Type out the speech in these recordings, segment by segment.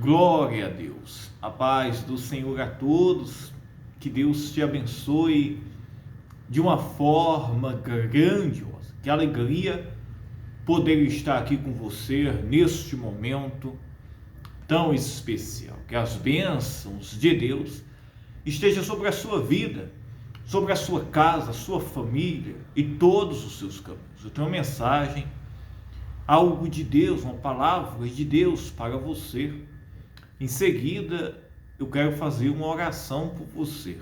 Glória a Deus, a paz do Senhor a todos, que Deus te abençoe de uma forma grandiosa. Que alegria poder estar aqui com você neste momento tão especial. Que as bênçãos de Deus estejam sobre a sua vida, sobre a sua casa, a sua família e todos os seus caminhos. Eu tenho uma mensagem, algo de Deus, uma palavra de Deus para você. Em seguida, eu quero fazer uma oração por você,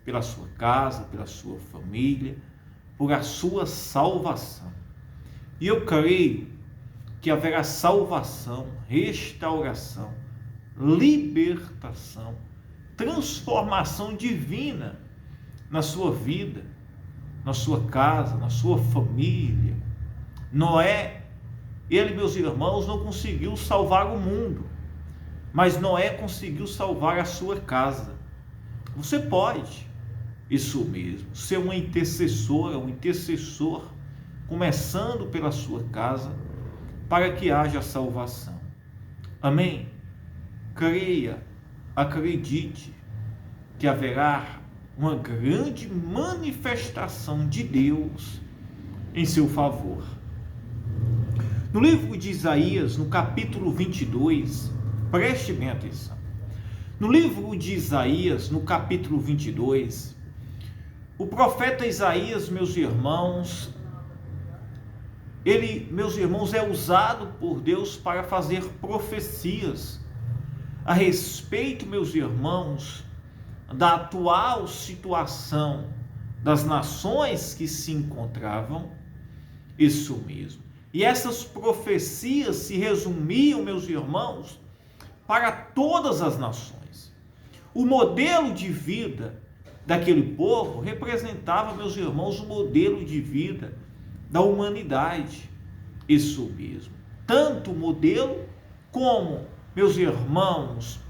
pela sua casa, pela sua família, por a sua salvação. E eu creio que haverá salvação, restauração, libertação, transformação divina na sua vida, na sua casa, na sua família. Noé, ele, meus irmãos, não conseguiu salvar o mundo, mas Noé conseguiu salvar a sua casa. Você pode, isso mesmo, ser uma intercessora, um intercessor, começando pela sua casa, para que haja salvação. Amém? Creia, acredite que haverá uma grande manifestação de Deus em seu favor. No livro de Isaías, no capítulo 22, preste bem atenção. No livro de Isaías, no capítulo 22, o profeta Isaías, meus irmãos, é usado por Deus para fazer profecias a respeito, meus irmãos, da atual situação das nações que se encontravam, isso mesmo. E essas profecias se resumiam, meus irmãos, para todas as nações. O modelo de vida daquele povo representava, meus irmãos, o modelo de vida da humanidade. Isso mesmo. Tanto o modelo como, meus irmãos,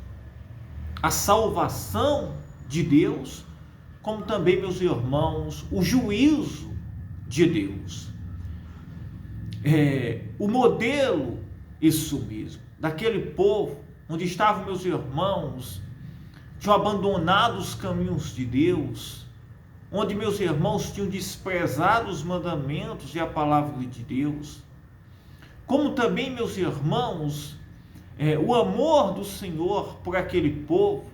a salvação de Deus, como também, meus irmãos, o juízo de Deus. O modelo, isso mesmo, daquele povo onde estavam, meus irmãos, tinham abandonado os caminhos de Deus, onde, meus irmãos, tinham desprezado os mandamentos e a palavra de Deus, como também, meus irmãos, o amor do Senhor por aquele povo,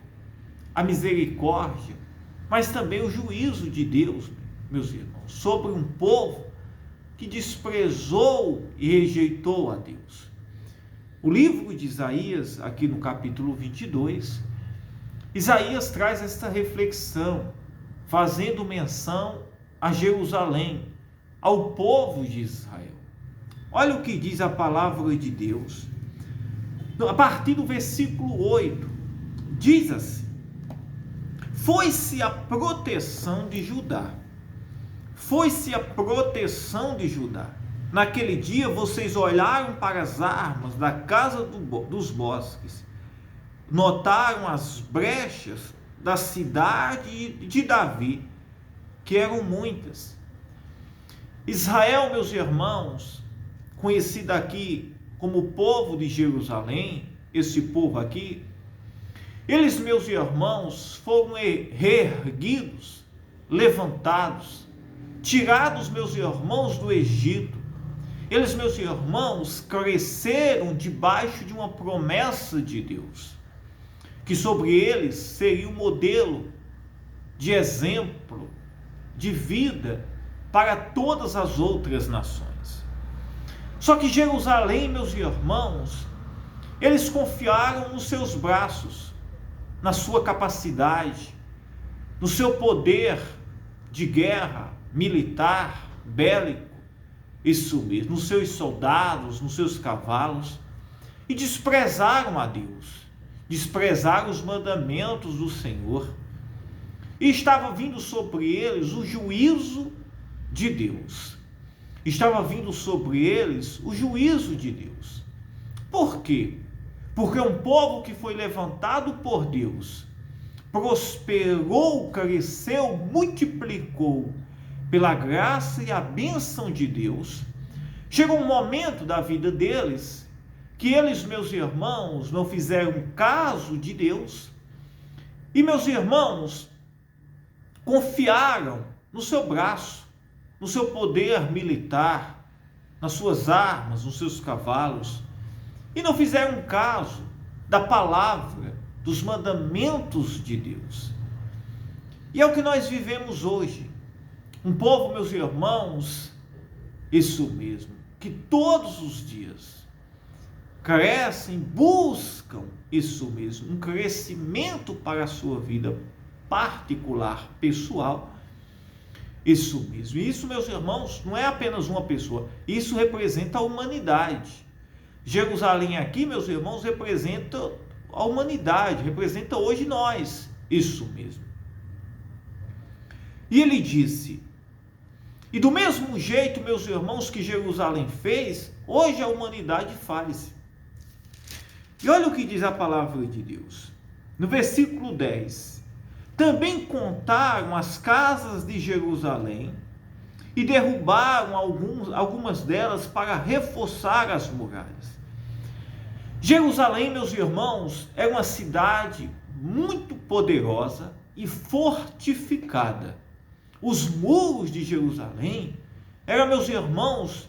a misericórdia, mas também o juízo de Deus, meus irmãos, sobre um povo que desprezou e rejeitou a Deus. O livro de Isaías, aqui no capítulo 22, Isaías traz esta reflexão, fazendo menção a Jerusalém, ao povo de Israel. Olha o que diz a palavra de Deus. A partir do versículo 8, diz assim: foi-se a proteção de Judá. Foi-se a proteção de Judá. Naquele dia vocês olharam para as armas da casa dos bosques, notaram as brechas da cidade de Davi, que eram muitas. Israel, meus irmãos, conhecido aqui como o povo de Jerusalém, esse povo aqui, eles, meus irmãos, foram reerguidos, levantados, tirados, meus irmãos, do Egito. Eles, meus irmãos, cresceram debaixo de uma promessa de Deus, que sobre eles seria um modelo de exemplo de vida para todas as outras nações. Só que Jerusalém, meus irmãos, eles confiaram nos seus braços, na sua capacidade, no seu poder de guerra, militar, bélico, isso mesmo, nos seus soldados, nos seus cavalos, e desprezaram a Deus, desprezaram os mandamentos do Senhor, e estava vindo sobre eles o juízo de Deus. Estava vindo sobre eles o juízo de Deus. Por quê? Porque um povo que foi levantado por Deus, prosperou, cresceu, multiplicou pela graça e a bênção de Deus, chegou um momento da vida deles que eles, meus irmãos, não fizeram caso de Deus. E meus irmãos, confiaram no seu braço, no seu poder militar, nas suas armas, nos seus cavalos, e não fizeram caso da palavra, dos mandamentos de Deus. E é o que nós vivemos hoje. Um povo, meus irmãos, isso mesmo, que todos os dias crescem, buscam isso mesmo, um crescimento para a sua vida particular, pessoal, isso mesmo. E isso, meus irmãos, não é apenas uma pessoa, isso representa a humanidade. Jerusalém aqui, meus irmãos, representa a humanidade, representa hoje nós, isso mesmo. E ele disse, e do mesmo jeito, meus irmãos, que Jerusalém fez, hoje a humanidade faz. E olha o que diz a palavra de Deus, no versículo 10. Também contaram as casas de Jerusalém e derrubaram algumas delas para reforçar as muralhas. Jerusalém, meus irmãos, é uma cidade muito poderosa e fortificada. Os muros de Jerusalém eram, meus irmãos,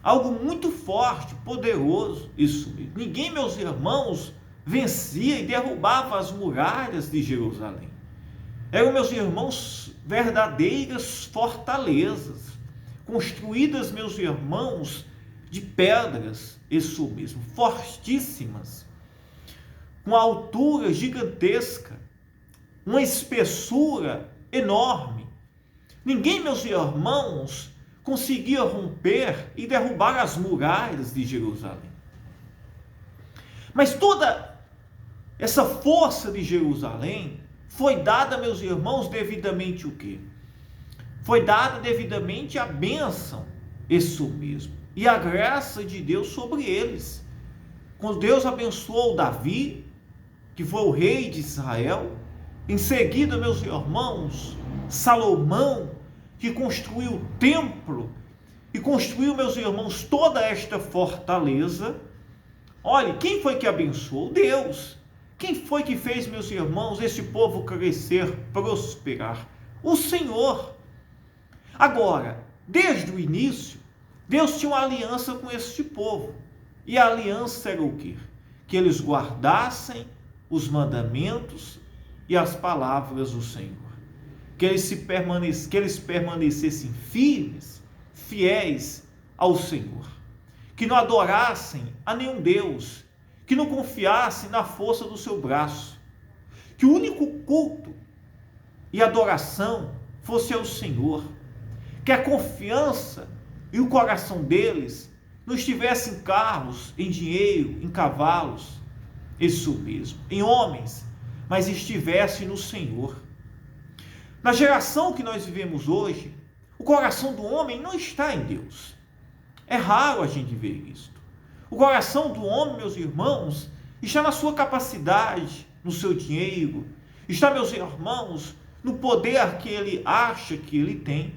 algo muito forte, poderoso, isso mesmo. Ninguém, meus irmãos, vencia e derrubava as muralhas de Jerusalém. Eram, meus irmãos, verdadeiras fortalezas, construídas, meus irmãos, de pedras, isso mesmo, fortíssimas, com altura gigantesca, uma espessura enorme. Ninguém, meus irmãos, conseguia romper e derrubar as muralhas de Jerusalém. Mas toda essa força de Jerusalém foi dada, meus irmãos, devidamente o quê? Foi dada devidamente a bênção, isso mesmo, e a graça de Deus sobre eles. Quando Deus abençoou Davi, que foi o rei de Israel, em seguida, meus irmãos, Salomão, que construiu o templo e construiu, meus irmãos, toda esta fortaleza. Olhe, quem foi que abençoou? Deus. Quem foi que fez, meus irmãos, esse povo crescer, prosperar? O Senhor. Agora, desde o início, Deus tinha uma aliança com este povo. E a aliança era o quê? Que eles guardassem os mandamentos e as palavras do Senhor. Que eles permanecessem firmes, fiéis ao Senhor. Que não adorassem a nenhum Deus, que não confiassem na força do seu braço, que o único culto e adoração fosse ao Senhor, que a confiança e o coração deles não estivesse em carros, em dinheiro, em cavalos, isso mesmo, em homens, mas estivesse no Senhor. Na geração que nós vivemos hoje, o coração do homem não está em Deus. É raro a gente ver isso. O coração do homem, meus irmãos, está na sua capacidade, no seu dinheiro, está, meus irmãos, no poder que ele acha que ele tem.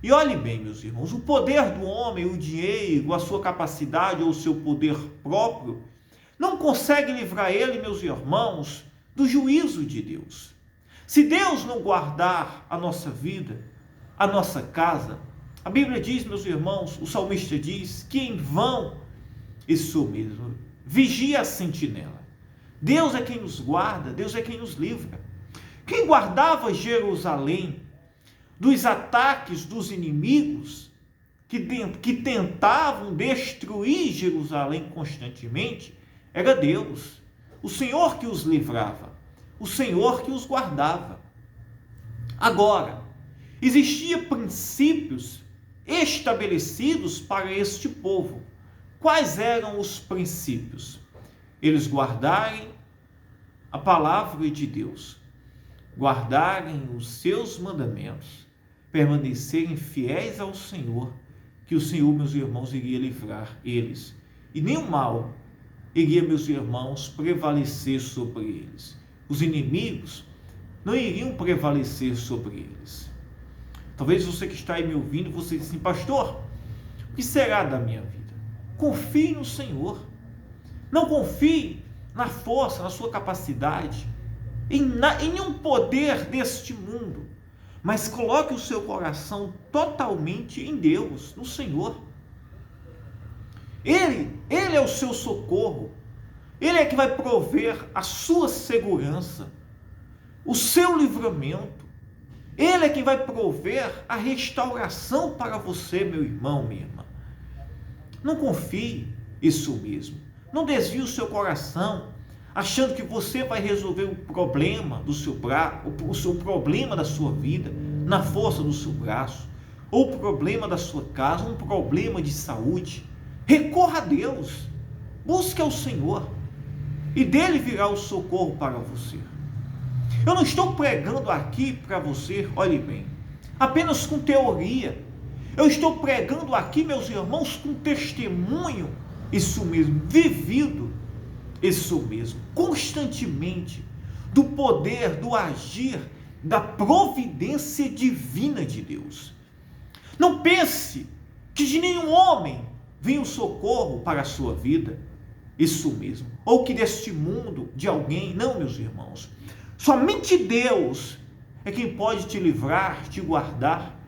E olhe bem, meus irmãos, o poder do homem, o dinheiro, a sua capacidade ou o seu poder próprio, não consegue livrar ele, meus irmãos, do juízo de Deus. Se Deus não guardar a nossa vida, a nossa casa, a Bíblia diz, meus irmãos, o salmista diz que em vão, isso mesmo, vigia a sentinela. Deus é quem nos guarda, Deus é quem nos livra. Quem guardava Jerusalém dos ataques dos inimigos que tentavam destruir Jerusalém constantemente, era Deus. O Senhor que os livrava, o Senhor que os guardava. Agora, existiam princípios estabelecidos para este povo. Quais eram os princípios? Eles guardarem a palavra de Deus, guardarem os seus mandamentos, permanecerem fiéis ao Senhor, que o Senhor, meus irmãos, iria livrar eles. E nenhum mal iria, meus irmãos, prevalecer sobre eles. Os inimigos não iriam prevalecer sobre eles. Talvez você que está aí me ouvindo, você diz assim, pastor, o que será da minha vida? Confie no Senhor. Não confie na força, na sua capacidade, em nenhum poder deste mundo, mas coloque o seu coração totalmente em Deus, no Senhor. Ele é o seu socorro. Ele é que vai prover a sua segurança, o seu livramento. Ele é quem vai prover a restauração para você, meu irmão, minha irmã. Não confie isso mesmo. Não desvie o seu coração achando que você vai resolver o problema do seu braço, o seu problema da sua vida na força do seu braço, ou o problema da sua casa, um problema de saúde. Recorra a Deus. Busque ao Senhor e dele virá o socorro para você. Eu não estou pregando aqui para você, olhe bem, apenas com teoria. Eu estou pregando aqui, meus irmãos, com testemunho, isso mesmo, vivido, isso mesmo, constantemente, do poder, do agir, da providência divina de Deus. Não pense que de nenhum homem vem o socorro para a sua vida, isso mesmo, ou que deste mundo, de alguém, não, meus irmãos. Somente Deus é quem pode te livrar, te guardar,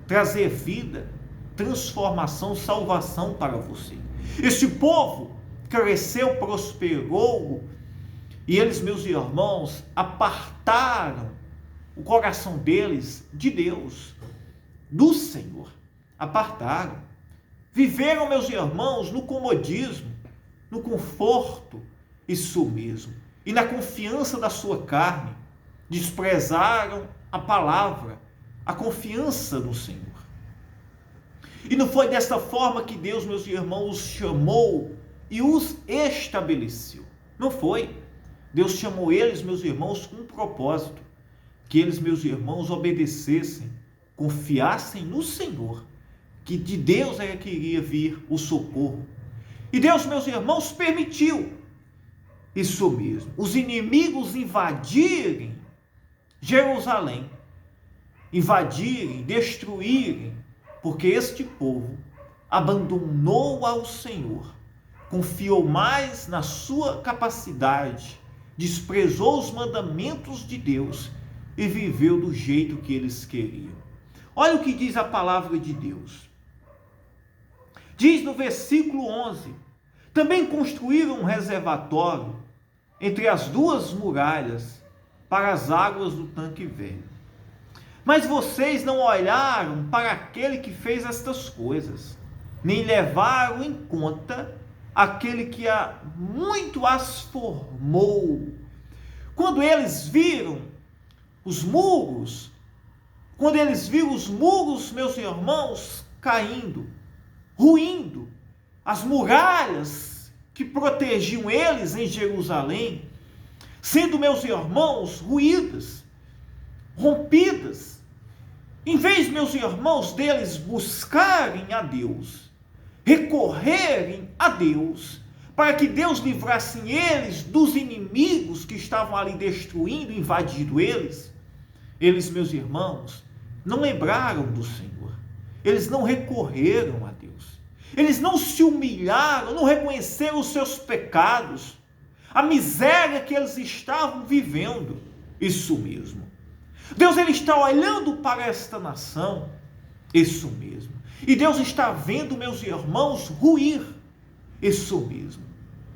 trazer vida, transformação, salvação para você. Este povo cresceu, prosperou, e eles, meus irmãos, apartaram o coração deles de Deus, do Senhor. Apartaram. Viveram, meus irmãos, no comodismo, no conforto, isso mesmo, e na confiança da sua carne. Desprezaram a palavra, a confiança no Senhor. E não foi desta forma que Deus, meus irmãos, os chamou e os estabeleceu. Não foi. Deus chamou eles, meus irmãos, com um propósito. Que eles, meus irmãos, obedecessem, confiassem no Senhor, que de Deus era que iria vir o socorro. E Deus, meus irmãos, permitiu isso mesmo, os inimigos invadirem Jerusalém, invadirem, destruírem, porque este povo abandonou ao Senhor, confiou mais na sua capacidade, desprezou os mandamentos de Deus e viveu do jeito que eles queriam. Olha o que diz a palavra de Deus. Diz no versículo 11: também construíram um reservatório entre as duas muralhas para as águas do tanque velho. Mas vocês não olharam para aquele que fez estas coisas, nem levaram em conta aquele que muito as formou. Quando eles viram os muros, meus irmãos, caindo, ruindo, as muralhas que protegiam eles em Jerusalém, sendo, meus irmãos, ruídas, rompidas, em vez, meus irmãos, deles buscarem a Deus, recorrerem a Deus, para que Deus livrasse eles dos inimigos que estavam ali destruindo, invadindo eles, meus irmãos, não lembraram do Senhor, eles não recorreram a Deus, eles não se humilharam, não reconheceram os seus pecados, a miséria que eles estavam vivendo. Isso mesmo. Deus, ele está olhando para esta nação, isso mesmo. E Deus está vendo, meus irmãos, ruir, isso mesmo.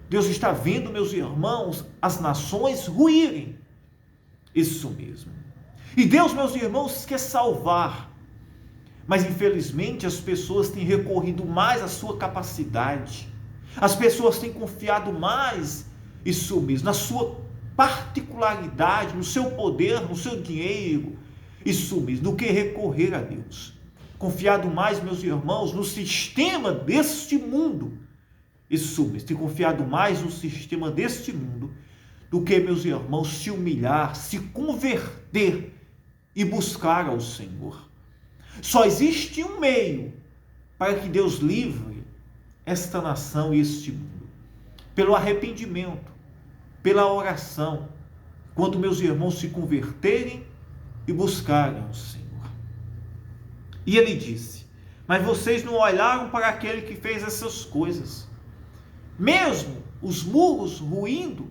Deus está vendo, meus irmãos, as nações ruírem, isso mesmo. E Deus, meus irmãos, quer salvar. Mas infelizmente as pessoas têm recorrido mais à sua capacidade. As pessoas têm confiado mais, isso mesmo, na sua particularidade, no seu poder, no seu dinheiro, isso mesmo, do que recorrer a Deus. Confiado mais, meus irmãos, no sistema deste mundo. Isso mesmo, tem confiado mais no sistema deste mundo do que, meus irmãos, se humilhar, se converter e buscar ao Senhor. Só existe um meio para que Deus livre esta nação e este mundo: pelo arrependimento, pela oração, quando, meus irmãos, se converterem e buscarem o Senhor. E ele disse: mas vocês não olharam para aquele que fez essas coisas, mesmo os muros ruindo,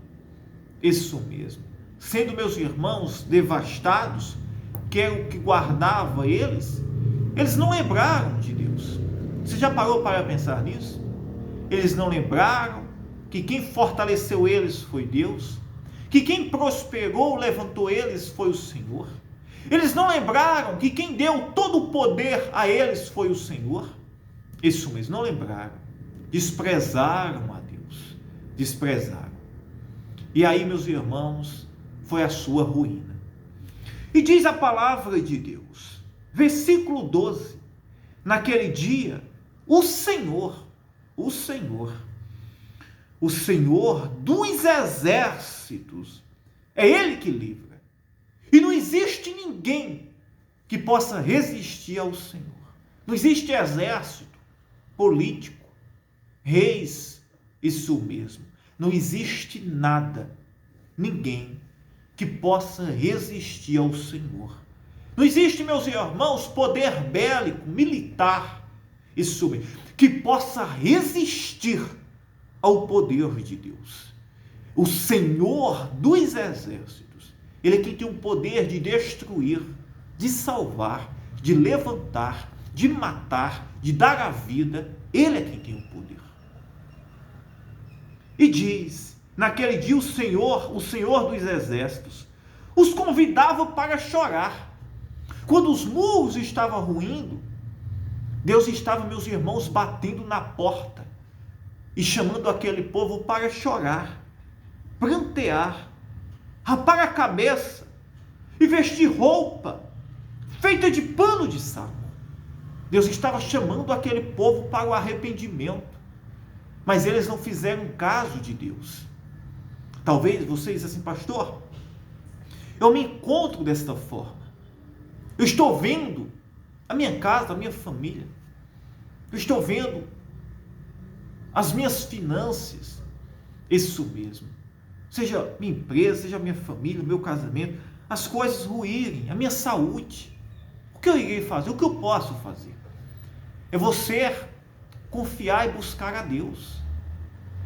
isso mesmo, sendo meus irmãos devastados, que é o que guardava eles não lembraram de Deus. Você já parou para pensar nisso? Eles não lembraram que quem fortaleceu eles foi Deus, que quem prosperou, levantou eles foi o Senhor. Eles não lembraram que quem deu todo o poder a eles foi o Senhor. Isso mesmo, não lembraram. Desprezaram a Deus. Desprezaram. E aí, meus irmãos, foi a sua ruína. E diz a palavra de Deus, versículo 12, naquele dia, o Senhor dos exércitos, é Ele que livra. E não existe ninguém que possa resistir ao Senhor. Não existe exército, político, reis, isso mesmo. Não existe nada, ninguém que possa resistir ao Senhor. Não existe, meus irmãos, poder bélico, militar, isso mesmo, que possa resistir ao poder de Deus. O Senhor dos exércitos, Ele é quem tem o poder de destruir, de salvar, de levantar, de matar, de dar a vida. Ele é quem tem o poder. E diz, naquele dia o Senhor dos exércitos, os convidava para chorar. Quando os muros estavam ruindo, Deus estava, meus irmãos, batendo na porta e chamando aquele povo para chorar, prantear, rapar a cabeça e vestir roupa feita de pano de saco. Deus estava chamando aquele povo para o arrependimento, mas eles não fizeram caso de Deus. Talvez você diz assim, pastor, eu me encontro desta forma. Eu estou vendo a minha casa, a minha família. Eu estou vendo as minhas finanças. Isso mesmo. Seja minha empresa, seja minha família, meu casamento, as coisas ruírem, a minha saúde. O que eu irei fazer? O que eu posso fazer? É você confiar e buscar a Deus.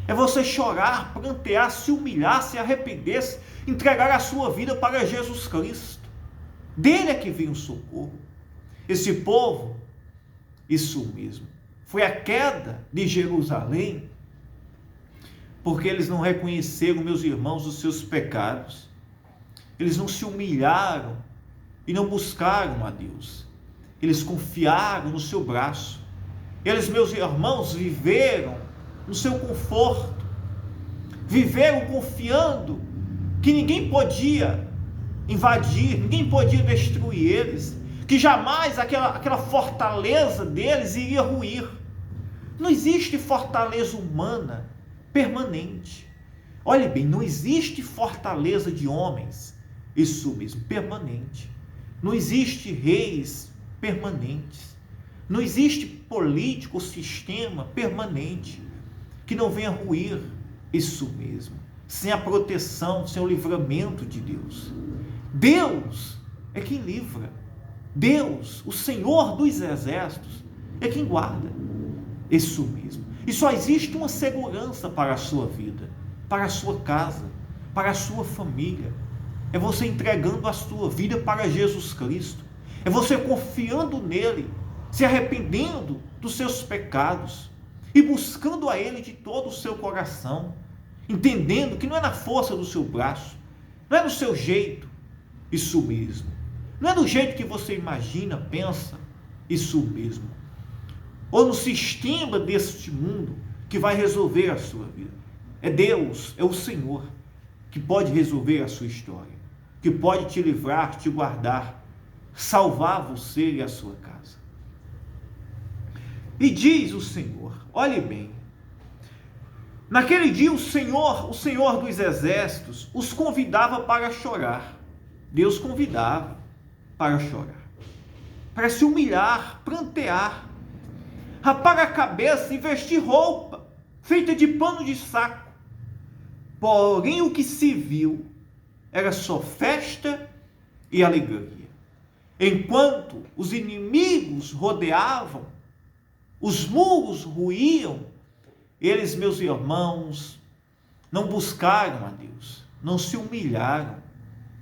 É você chorar, prantear, se humilhar, se arrepender, entregar a sua vida para Jesus Cristo. Dele é que vem o socorro. Esse povo, isso mesmo, foi a queda de Jerusalém, porque eles não reconheceram, meus irmãos, os seus pecados. Eles não se humilharam e não buscaram a Deus. Eles confiaram no seu braço. Eles, meus irmãos, viveram no seu conforto, viveram confiando que ninguém podia invadir, ninguém podia destruir eles, que jamais aquela fortaleza deles iria ruir. Não existe fortaleza humana permanente. Olhe bem, não existe fortaleza de homens, isso mesmo, permanente. Não existe reis permanentes. Não existe político sistema permanente que não venha ruir, isso mesmo, sem a proteção, sem o livramento de Deus. Deus é quem livra. Deus, o Senhor dos exércitos, é quem guarda. Isso mesmo. E só existe uma segurança para a sua vida, para a sua casa, para a sua família. É você entregando a sua vida para Jesus Cristo. É você confiando nele, se arrependendo dos seus pecados e buscando a Ele de todo o seu coração, entendendo que não é na força do seu braço, não é no seu jeito, isso mesmo, não é do jeito que você imagina, pensa, isso mesmo, ou no sistema deste mundo que vai resolver a sua vida. É Deus, é o Senhor que pode resolver a sua história, que pode te livrar, te guardar, salvar você e a sua casa. E diz o Senhor, olhe bem, naquele dia o Senhor dos exércitos, os convidava para chorar. Deus convidava para chorar, para se humilhar, prantear, rapar a cabeça e vestir roupa feita de pano de saco. Porém, o que se viu era só festa e alegria. Enquanto os inimigos rodeavam, os muros ruíam, eles, meus irmãos, não buscaram a Deus, não se humilharam.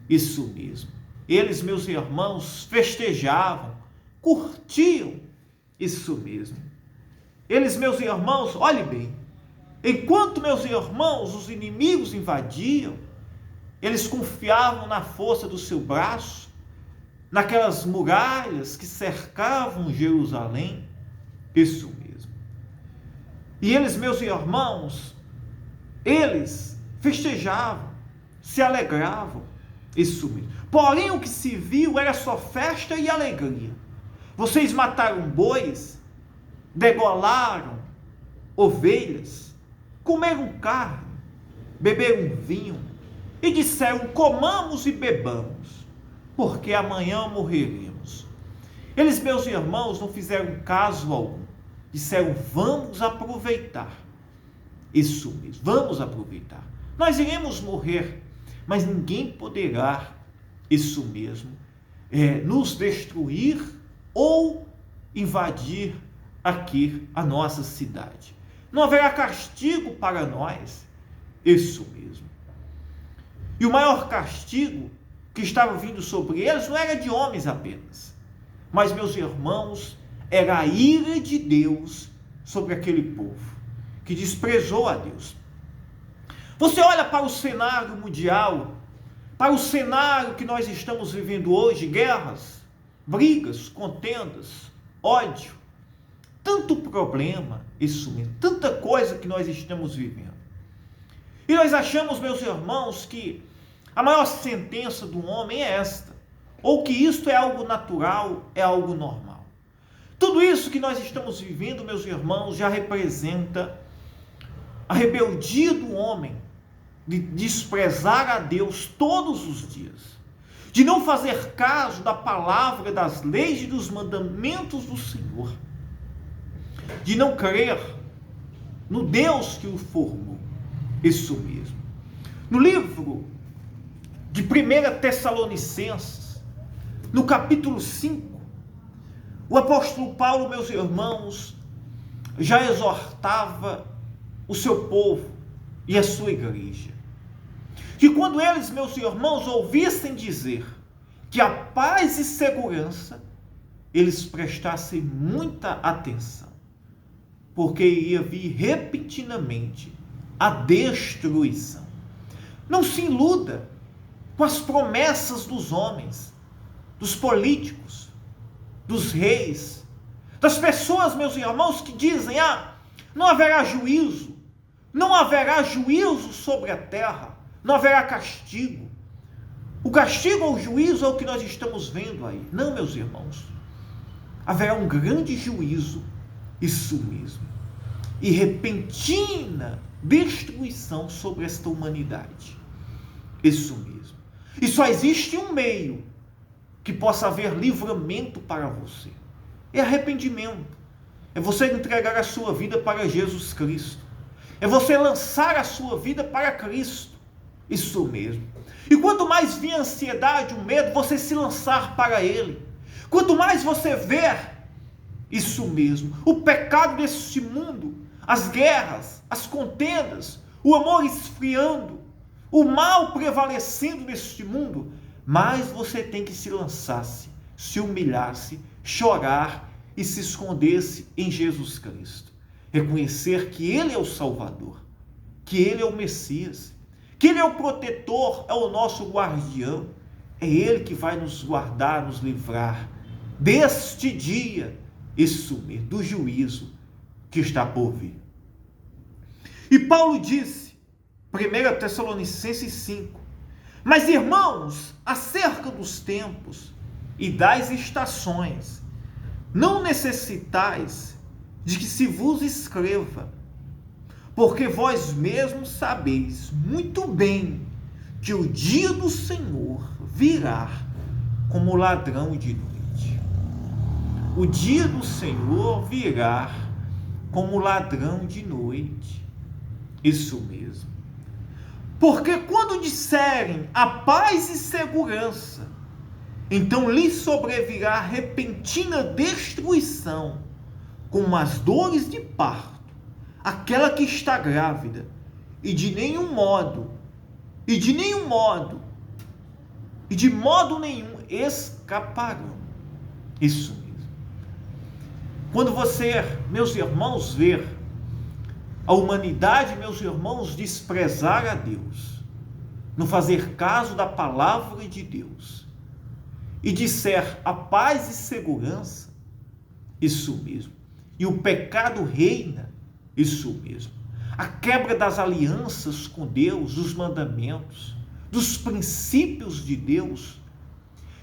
Isso mesmo. Eles, meus irmãos, festejavam, curtiam. Isso mesmo. Eles, meus irmãos, olhe bem, enquanto, meus irmãos, os inimigos invadiam, eles confiavam na força do seu braço, naquelas muralhas que cercavam Jerusalém. Isso mesmo. E eles, meus irmãos, eles festejavam, se alegravam. Isso mesmo. Porém, o que se viu era só festa e alegria. Vocês mataram bois, degolaram ovelhas, comeram carne, beberam vinho e disseram: comamos e bebamos, porque amanhã morreremos. Eles, meus irmãos, não fizeram caso algum. Disseram: vamos aproveitar. Isso mesmo, vamos aproveitar. Nós iremos morrer, mas ninguém poderá, isso mesmo, nos destruir ou invadir aqui a nossa cidade. Não haverá castigo para nós. Isso mesmo. E o maior castigo que estava vindo sobre eles não era de homens apenas, mas, meus irmãos, era a ira de Deus sobre aquele povo que desprezou a Deus. Você olha para o cenário mundial, para o cenário que nós estamos vivendo hoje: guerras, brigas, contendas, ódio, tanto problema, isso mesmo, tanta coisa que nós estamos vivendo. E nós achamos, meus irmãos, que a maior sentença do homem é esta, ou que isto é algo natural, é algo normal. Tudo isso que nós estamos vivendo, meus irmãos, já representa a rebeldia do homem de desprezar a Deus todos os dias, de não fazer caso da palavra, das leis e dos mandamentos do Senhor, de não crer no Deus que o formou. Isso mesmo. No livro de 1 Tessalonicenses, no capítulo 5, o apóstolo Paulo, meus irmãos, já exortava o seu povo e a sua igreja, que quando eles, meus irmãos, ouvissem dizer que a paz e segurança, eles prestassem muita atenção, porque iria vir repentinamente a destruição. Não se iluda com as promessas dos homens, dos políticos, dos reis, das pessoas, meus irmãos, que dizem: não haverá juízo, não haverá juízo sobre a terra, não haverá castigo. O castigo ou o juízo é o que nós estamos vendo aí. Não, meus irmãos, haverá um grande juízo, isso mesmo, e repentina destruição sobre esta humanidade. Isso mesmo. E só existe um meio que possa haver livramento para você: é arrependimento. É você entregar a sua vida para Jesus Cristo. É você lançar a sua vida para Cristo. Isso mesmo. E quanto mais vir a ansiedade, o medo, você se lançar para Ele. Quanto mais você ver, isso mesmo, o pecado desse mundo, as guerras, as contendas, o amor esfriando, o mal prevalecendo neste mundo, mais você tem que se lançar-se, se humilhar-se, chorar e se esconder-se em Jesus Cristo. Reconhecer que Ele é o Salvador, que Ele é o Messias, que Ele é o protetor, é o nosso guardião. É Ele que vai nos guardar, nos livrar deste dia, isso mesmo, do juízo que está por vir. E Paulo disse, 1 Tessalonicenses 5, mas irmãos, acerca dos tempos e das estações, não necessitais de que se vos escreva, porque vós mesmos sabeis muito bem que o dia do Senhor virá como ladrão de noite. O dia do Senhor virá como ladrão de noite. Isso mesmo. Porque quando disserem a paz e segurança, então lhes sobrevirá repentina destruição, como as dores de parto, aquela que está grávida, e de nenhum modo, e de modo nenhum escaparão. Isso mesmo. Quando você, meus irmãos, ver a humanidade, meus irmãos, desprezar a Deus, não fazer caso da palavra de Deus, e disser a paz e segurança, isso mesmo, e o pecado reina, isso mesmo, a quebra das alianças com Deus, dos mandamentos, dos princípios de Deus,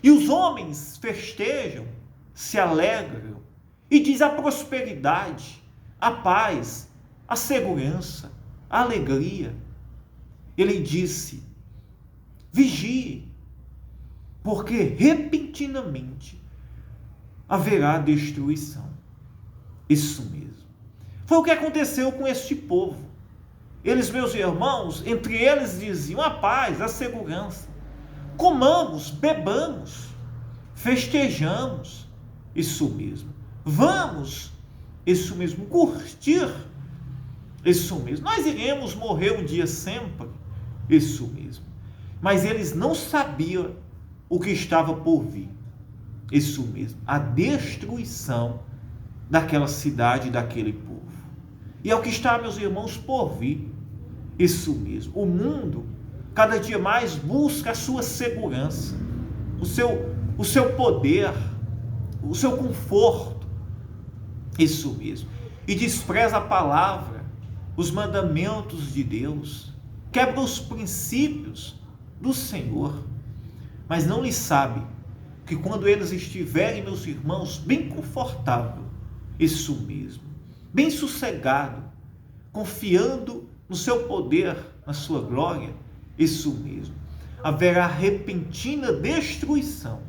e os homens festejam, se alegram, e diz a prosperidade, a paz, a segurança, a alegria. Ele disse: vigie, porque repentinamente haverá destruição. Isso mesmo. Foi o que aconteceu com este povo. Eles, meus irmãos, entre eles diziam a paz, a segurança. Comamos, bebamos, festejamos. Isso mesmo. Vamos, isso mesmo, curtir. Isso mesmo. Nós iremos morrer um dia sempre. Isso mesmo. Mas eles não sabiam o que estava por vir. Isso mesmo. A destruição daquela cidade, daquele povo. E é o que está, meus irmãos, por vir. Isso mesmo. O mundo, cada dia mais, busca a sua segurança, o seu poder, o seu conforto. Isso mesmo. E despreza a palavra, os mandamentos de Deus, quebra os princípios do Senhor, mas não lhe sabe que quando eles estiverem, meus irmãos, bem confortável, isso mesmo, bem sossegado, confiando no seu poder, na sua glória, isso mesmo, haverá repentina destruição,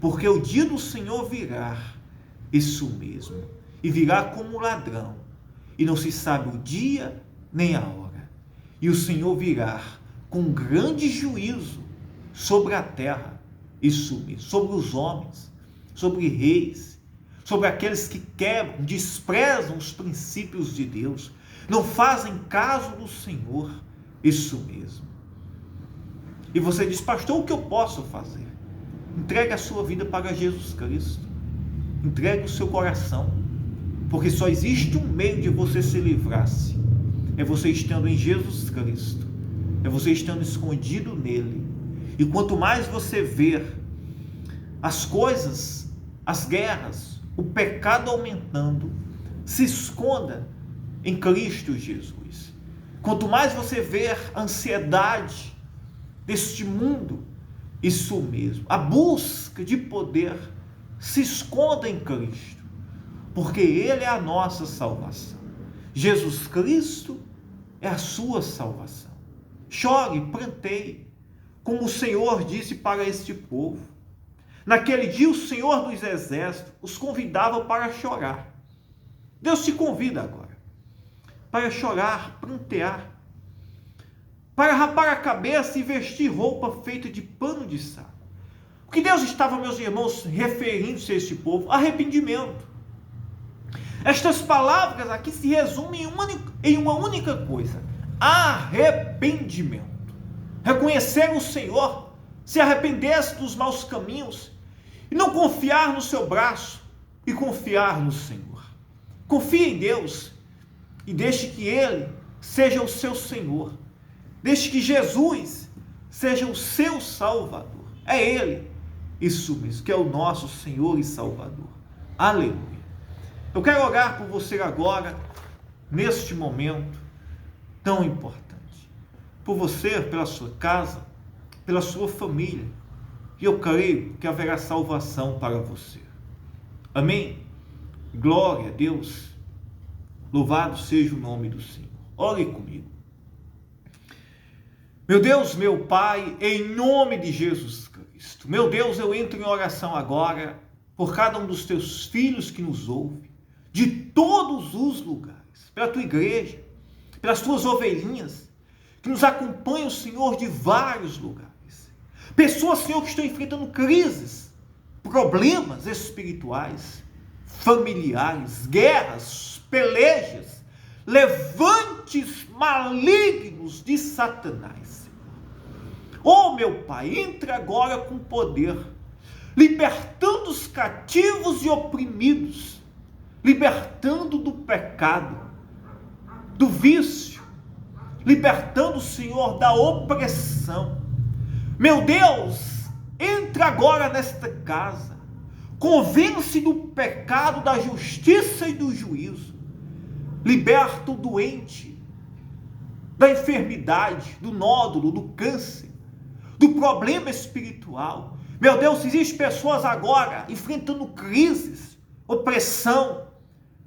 porque o dia do Senhor virá, isso mesmo, e virá como ladrão, e não se sabe o dia nem a hora, e o Senhor virá com grande juízo sobre a terra, isso mesmo, sobre os homens, sobre reis, sobre aqueles que quebram, desprezam os princípios de Deus, não fazem caso do Senhor, isso mesmo. E você diz: pastor, o que eu posso fazer? Entregue a sua vida para Jesus Cristo, entregue o seu coração, porque só existe um meio de você se livrar-se, é você estando em Jesus Cristo, é você estando escondido nele. E quanto mais você ver as coisas, as guerras, o pecado aumentando, se esconda em Cristo Jesus. Quanto mais você ver a ansiedade deste mundo, isso mesmo, a busca de poder, se esconda em Cristo, porque Ele é a nossa salvação. Jesus Cristo é a sua salvação. Chore, pranteie, como o Senhor disse para este povo. Naquele dia o Senhor dos Exércitos os convidava para chorar. Deus te convida agora para chorar, prantear, para rapar a cabeça e vestir roupa feita de pano de saco. O que Deus estava, meus irmãos, referindo-se a este povo? Arrependimento. Estas palavras aqui se resumem em uma única coisa: arrependimento. Reconhecer o Senhor, se arrepender-se dos maus caminhos e não confiar no seu braço e confiar no Senhor. Confie em Deus e deixe que Ele seja o seu Senhor. Deixe que Jesus seja o seu Salvador. É Ele, isso mesmo, que é o nosso Senhor e Salvador. Aleluia. Eu quero orar por você agora, neste momento tão importante. Por você, pela sua casa, pela sua família. E eu creio que haverá salvação para você. Amém? Glória a Deus. Louvado seja o nome do Senhor. Ore comigo. Meu Deus, meu Pai, em nome de Jesus Cristo. Meu Deus, eu entro em oração agora por cada um dos teus filhos que nos ouve, de todos os lugares, pela tua igreja, pelas tuas ovelhinhas, que nos acompanham, Senhor, de vários lugares. Pessoas, Senhor, que estão enfrentando crises, problemas espirituais, familiares, guerras, pelejas, levantes malignos de Satanás. Oh, meu Pai, entra agora com poder, libertando os cativos e oprimidos, libertando do pecado, do vício, libertando o Senhor da opressão. Meu Deus, entra agora nesta casa, convence do pecado, da justiça e do juízo, liberta o doente da enfermidade, do nódulo, do câncer, do problema espiritual. Meu Deus, existem pessoas agora enfrentando crises, opressão,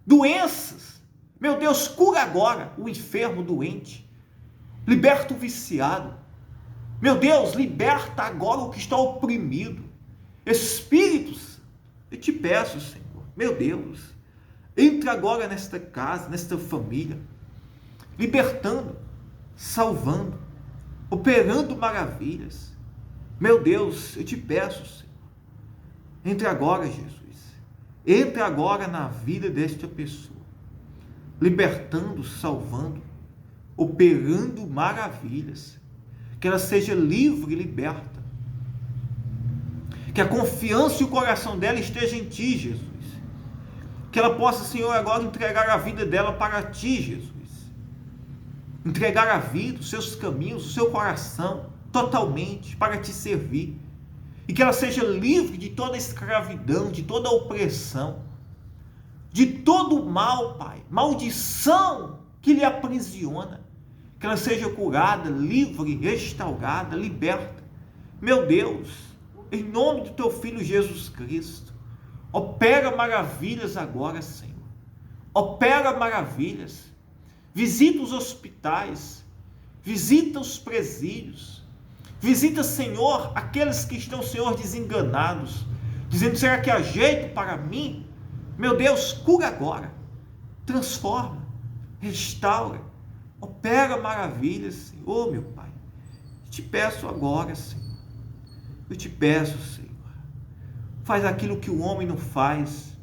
doenças. Meu Deus, cura agora o enfermo, doente, liberta o viciado. Meu Deus, liberta agora o que está oprimido. Espíritos, eu te peço, Senhor, meu Deus, entra agora nesta casa, nesta família, libertando, salvando, operando maravilhas. Meu Deus, eu te peço, Senhor, entre agora, Jesus, entre agora na vida desta pessoa, libertando, salvando, operando maravilhas, que ela seja livre e liberta, que a confiança e o coração dela esteja em Ti, Jesus, que ela possa, Senhor, agora entregar a vida dela para Ti, Jesus, entregar a vida, os seus caminhos, o seu coração, totalmente, para Te servir, e que ela seja livre de toda escravidão, de toda opressão, de todo o mal, Pai, maldição que lhe aprisiona, que ela seja curada, livre, restaurada, liberta. Meu Deus, em nome do Teu Filho Jesus Cristo, opera maravilhas agora, Senhor, opera maravilhas, visita os hospitais, visita os presídios, visita, Senhor, aqueles que estão, Senhor, desenganados, dizendo, será que há jeito para mim? Meu Deus, cura agora, transforma, restaura, opera maravilhas, Senhor, meu Pai. Eu te peço agora, Senhor, eu te peço, Senhor, faz aquilo que o homem não faz,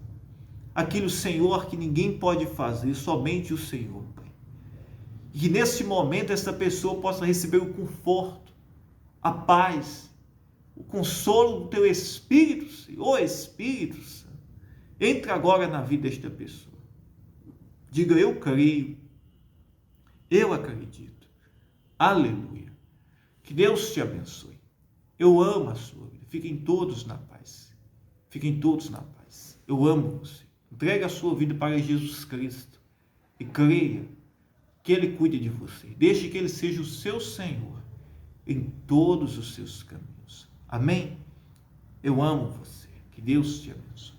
aquilo, Senhor, que ninguém pode fazer, somente o Senhor, Pai. E que nesse momento essa pessoa possa receber o conforto, a paz, o consolo do Teu Espírito, Senhor. Ô Espírito Santo, entra agora na vida desta pessoa. Diga, eu creio, eu acredito. Aleluia. Que Deus te abençoe. Eu amo a sua vida. Fiquem todos na paz. Fiquem todos na paz. Eu amo você. Entregue a sua vida para Jesus Cristo e creia que Ele cuide de você. Deixe que Ele seja o seu Senhor em todos os seus caminhos. Amém? Eu amo você. Que Deus te abençoe.